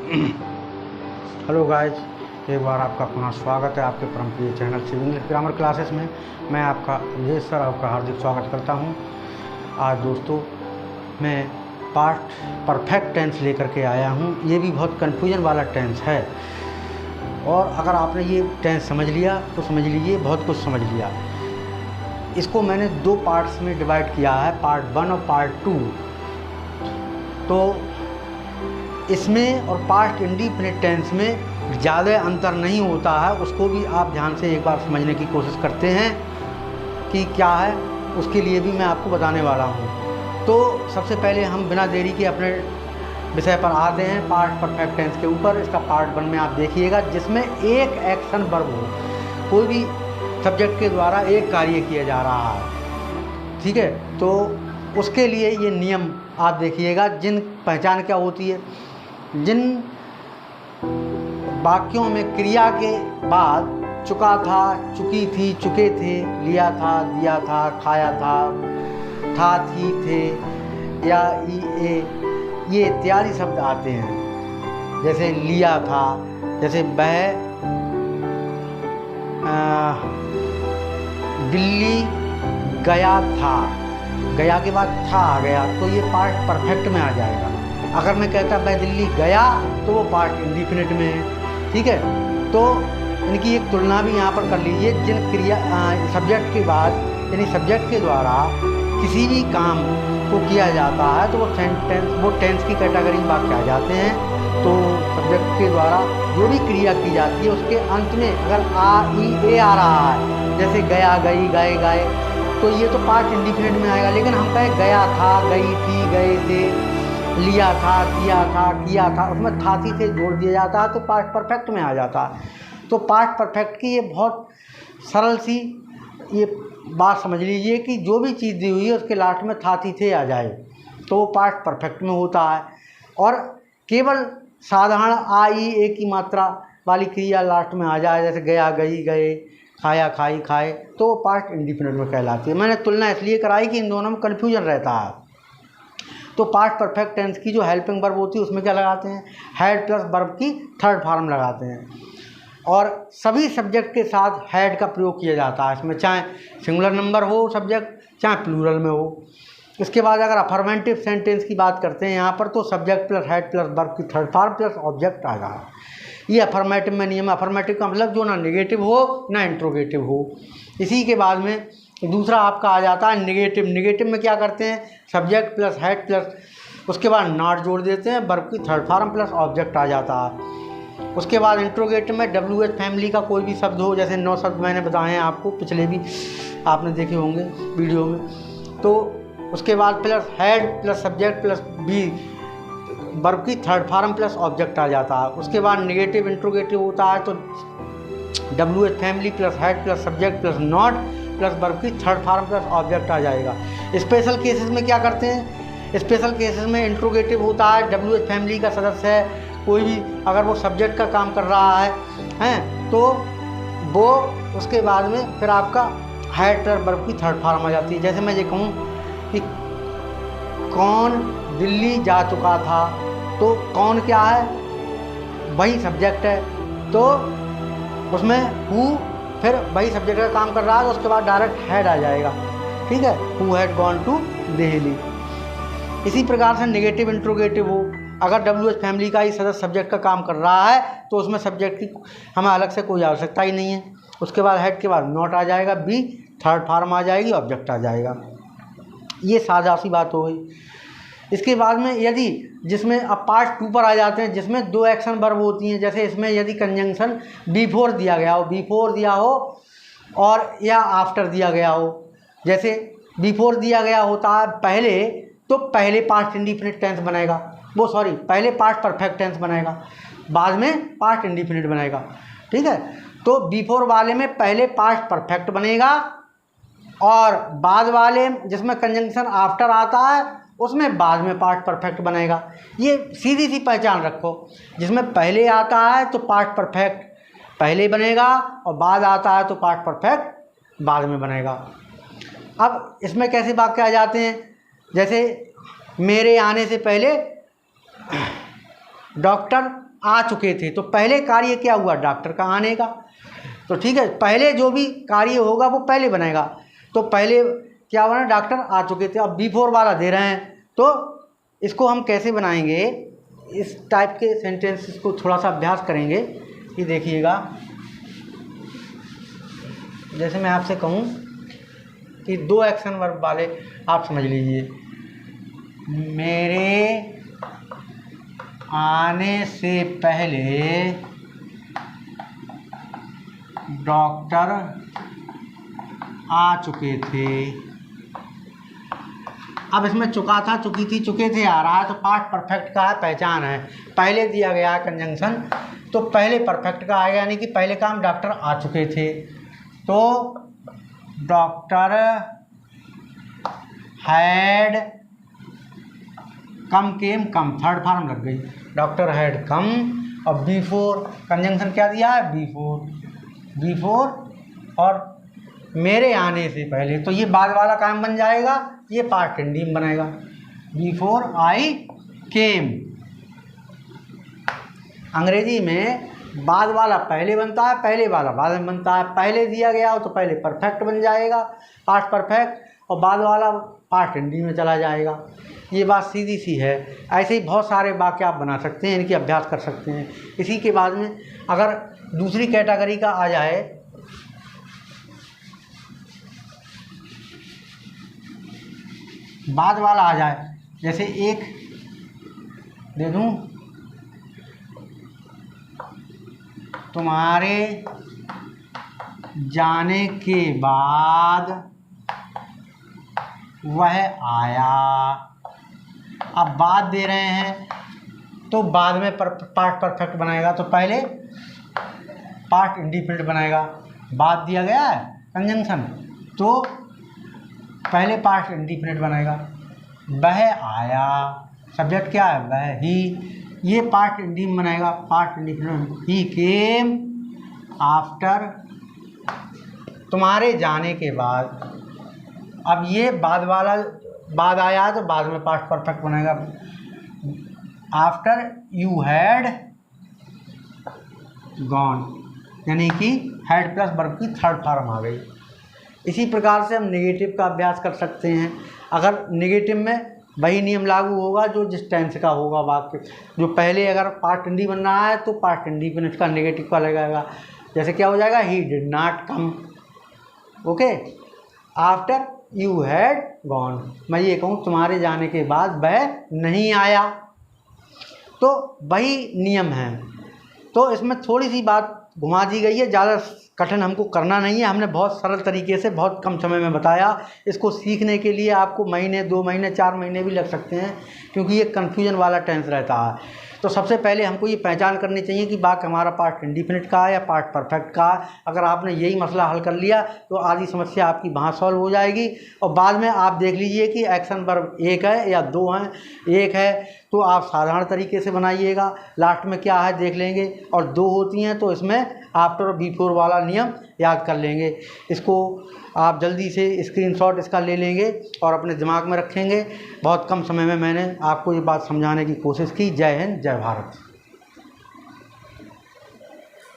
Hello guys, एक बार आपका पुनः स्वागत है आपके परमप्रिय channel Civil English Grammar Classes में। मैं आपका विजय सर आपका हार्दिक स्वागत करता हूं। आज दोस्तों मैं पास्ट परफेक्ट टेंस लेकर के आया हूं। ये भी बहुत कन्फ्यूजन वाला टेंस है, और अगर आपने ये टेंस समझ लिया तो समझ लीजिए बहुत कुछ समझ लिया। इसको मैंने दो पार्ट्स में डिवाइड किया है, पार्ट 1 और पार्ट 2। तो इसमें और पास्ट इंडिफिनिट टेंस में ज़्यादा अंतर नहीं होता है। उसको भी आप ध्यान से एक बार समझने की कोशिश करते हैं कि क्या है, उसके लिए भी मैं आपको बताने वाला हूँ। तो सबसे पहले हम बिना देरी के अपने विषय पर आते हैं, पास्ट परफेक्ट टेंस के ऊपर। इसका पार्ट 1 में आप देखिएगा, जिसमें एक एक्शन वर्ब हो, कोई भी सब्जेक्ट के द्वारा एक कार्य किया जा रहा है, ठीक है। तो उसके लिए ये नियम आप देखिएगा। जिन पहचान क्या होती है, जिन वाक्यों में क्रिया के बाद चुका था, चुकी थी, चुके थे, लिया था, दिया था, खाया था, थी, थे या ये इत्यादि शब्द आते हैं। जैसे लिया था, जैसे वह दिल्ली गया था, गया के बाद था आ गया, तो ये पास्ट परफेक्ट में आ जाएगा। अगर मैं कहता वह दिल्ली गया तो वो पास्ट इंडिफिनिट में है, ठीक है। तो इनकी एक तुलना भी यहाँ पर कर लीजिए। जिन क्रिया सब्जेक्ट के बाद यानी सब्जेक्ट के द्वारा किसी भी काम को किया जाता है तो वो टेंस की कैटेगरी में वाक्य आ जाते हैं। तो सब्जेक्ट के द्वारा जो भी क्रिया की जाती है उसके अंत में अगर ए आ रहा है, जैसे गया, गई, गए, गए, तो ये तो पास्ट इंडिफिनिट में आएगा। लेकिन हम कहें गया था, गई थी, गए थे, लिया था, दिया था, किया था, उसमें था थी से जोड़ दिया जाता है तो पास्ट परफेक्ट में आ जाता है। तो पास्ट परफेक्ट की ये बहुत सरल सी ये बात समझ लीजिए कि जो भी चीज़ दी हुई है उसके लास्ट में था थी थे आ जाए तो वो पास्ट परफेक्ट में होता है। और केवल साधारण ए की मात्रा वाली क्रिया लास्ट में आ जाए, जैसे गया, गई, गए, खाया, खाई, खाए, तो वो पास्ट इंडिफिनिट में कहलाती है। मैंने तुलना इसलिए कराई कि इन दोनों में कन्फ्यूजन रहता है। तो पास्ट परफेक्ट टेंस की जो हेल्पिंग वर्ब होती है उसमें क्या लगाते हैं, हैड प्लस वर्ब की थर्ड फॉर्म लगाते हैं, और सभी सब्जेक्ट के साथ हैड का प्रयोग किया जाता है इसमें, चाहे सिंगुलर नंबर हो सब्जेक्ट, चाहे प्लूरल में हो। इसके बाद अगर अफर्मेटिव सेंटेंस की बात करते हैं यहाँ पर, तो subject plus had plus verb की थर्ड फॉर्म प्लस ऑब्जेक्ट आ रहा है। ये अफर्मेटिव में नियम। अफर्मेटिव का मतलब जो ना नेगेटिव हो ना इंट्रोगेटिव हो। इसी के बाद में दूसरा आपका आ जाता है नेगेटिव। नेगेटिव में क्या करते हैं, सब्जेक्ट प्लस हैड प्लस उसके बाद नॉट जोड़ देते हैं, वर्ब की थर्ड फॉर्म प्लस ऑब्जेक्ट आ जाता है। उसके बाद इंट्रोगेटिव में WH फैमिली का कोई भी शब्द हो, जैसे 9 शब्द मैंने बताए हैं आपको, पिछले भी आपने देखे होंगे वीडियो में। तो उसके बाद plus had plus subject plus be verb की थर्ड फॉर्म प्लस ऑब्जेक्ट आ जाता है। उसके बाद नेगेटिव इंट्रोगेटिव होता है तो WH family plus had plus subject plus not plus verb की थर्ड फॉर्म प्लस ऑब्जेक्ट आ जाएगा। स्पेशल केसेस में क्या करते हैं, स्पेशल केसेस में इंट्रोगेटिव होता है, WH फैमिली का सदस्य है कोई भी, अगर वो सब्जेक्ट का काम कर रहा है तो वो उसके बाद में फिर आपका हैड प्लस वर्ब की थर्ड फॉर्म आ जाती है। जैसे मैं ये कहूँ कि कौन दिल्ली जा चुका था, तो कौन क्या है, वही सब्जेक्ट है, तो उसमें हु फिर वही सब्जेक्ट का काम कर रहा है तो उसके बाद डायरेक्ट हैड आ जाएगा, ठीक है, who had gone to Delhi. इसी प्रकार से नेगेटिव इंट्रोगेटिव हो, अगर WH फैमिली का ही सदस्य सब्जेक्ट का काम कर रहा है तो उसमें सब्जेक्ट की हमें अलग से कोई आवश्यकता ही नहीं है। उसके बाद हैड के बाद नॉट आ जाएगा, बी थर्ड फॉर्म आ जाएगी, ऑब्जेक्ट आ जाएगा। ये सादा सी बात हो गई। इसके बाद में यदि जिसमें अब पार्ट 2 पर आ जाते हैं, जिसमें दो एक्शन वर्ब होती हैं। जैसे इसमें यदि कंजंक्शन बिफोर दिया गया हो, बिफोर दिया हो और या आफ्टर दिया गया हो। जैसे बिफोर दिया गया होता है पहले, तो पहले पास्ट इंडिफिनिट टेंस बनेगा, पहले पास्ट परफेक्ट टेंस बनेगा, बाद में पास्ट इंडिफिनिट बनेगा, ठीक है। तो बिफोर वाले में पहले पास्ट परफेक्ट बनेगा, और बाद वाले जिसमें कंजंक्शन आफ्टर आता है उसमें बाद में पास्ट परफेक्ट बनेगा। ये सीधी सी पहचान रखो, जिसमें पहले आता है तो पास्ट परफेक्ट पहले बनेगा, और बाद आता है तो पास्ट परफेक्ट बाद में बनेगा। अब इसमें कैसे वाक्य आ जाते हैं, जैसे मेरे आने से पहले डॉक्टर आ चुके थे। तो पहले कार्य क्या हुआ, डॉक्टर का आने का। तो ठीक है, पहले जो भी कार्य होगा वो पहले बनेगा। तो पहले क्या बना, डॉक्टर आ चुके थे। अब बिफोर वाला दे रहे हैं, तो इसको हम कैसे बनाएंगे, इस टाइप के सेंटेंसेस को थोड़ा सा अभ्यास करेंगे। कि देखिएगा, जैसे मैं आपसे कहूँ कि 2 एक्शन वर्ब वाले आप समझ लीजिए। मेरे आने से पहले डॉक्टर आ चुके थे। अब इसमें चुका था, चुकी थी, चुके थे आ रहा है, तो पास्ट परफेक्ट का है, पहचान है। पहले दिया गया है कंजंक्शन, तो पहले परफेक्ट का आएगा, यानी कि पहले काम डॉक्टर आ चुके थे। तो doctor had come, came, come, third form लग गई। डॉक्टर हैड कम, और बिफोर कंजंक्शन क्या दिया है, बिफोर, बिफोर और मेरे आने से पहले, तो ये बाद वाला काम बन जाएगा, ये पास्ट इंडीम बनेगा। बिफोर आई केम। अंग्रेजी में बाद वाला पहले बनता है, पहले वाला बाद में बनता है। पहले दिया गया हो तो पहले परफेक्ट बन जाएगा, पास्ट परफेक्ट, और बाद वाला पास्ट इंडी में चला जाएगा। ये बात सीधी सी है। ऐसे ही बहुत सारे वाक्य आप बना सकते हैं, इनकी अभ्यास कर सकते हैं। इसी के बाद में अगर दूसरी कैटेगरी का आ जाए, बाद वाला आ जाए, जैसे एक दे दूं, तुम्हारे जाने के बाद वह आया। अब बाद दे रहे हैं तो बाद में पास्ट परफेक्ट बनेगा, तो पहले पास्ट इंडिफिनिट बनेगा। बाद दिया गया है कंजंक्शन, तो पहले पास्ट इंडिफिनिट बनेगा। वह आया, सब्जेक्ट क्या है, वह, ही, ये पास्ट इंडीम बनेगा, पास्ट इंडिफिनिट। ही केम आफ्टर, तुम्हारे जाने के बाद। अब ये बाद वाला, बाद आया तो बाद में पास्ट परफेक्ट बनेगा। आफ्टर यू हैड गॉन, यानी कि हैड प्लस वर्ब की थर्ड फॉर्म आ गई। इसी प्रकार से हम नेगेटिव का अभ्यास कर सकते हैं। अगर नेगेटिव में वही नियम लागू होगा जो जिस टेंस का होगा वाक्य। जो पहले अगर पास्ट इंडी बन रहा है तो पास्ट इंडिफिनिट का नेगेटिव का लगेगा। जैसे क्या हो जाएगा, he did not come, okay, after you had gone. मैं ये कहूँ तुम्हारे जाने के बाद वह नहीं आया, तो वही नियम है। तो इसमें थोड़ी सी बात घुमा दी गई है, ज़्यादा कठिन हमको करना नहीं है। हमने बहुत सरल तरीके से बहुत कम समय में बताया। इसको सीखने के लिए आपको महीने, 2 महीने, 4 महीने भी लग सकते हैं, क्योंकि ये कन्फ्यूजन वाला टेंस रहता है। तो सबसे पहले हमको ये पहचान करनी चाहिए कि वाक्य हमारा पास्ट इंडिफिनिट का है या पास्ट परफेक्ट का है। अगर आपने यही मसला हल कर लिया तो आधी समस्या आपकी वहाँ सॉल्व हो जाएगी। और बाद में आप देख लीजिए कि एक्शन वर्ब एक है या 2 हैं। एक है तो आप साधारण तरीके से बनाइएगा, लास्ट में क्या है देख लेंगे, और 2 होती हैं तो इसमें आफ्टर और बिफोर वाला नियम याद कर लेंगे। इसको आप जल्दी से स्क्रीनशॉट इसका ले लेंगे और अपने दिमाग में रखेंगे। बहुत कम समय में मैंने आपको ये बात समझाने की कोशिश की। जय हिंद, जय भारत।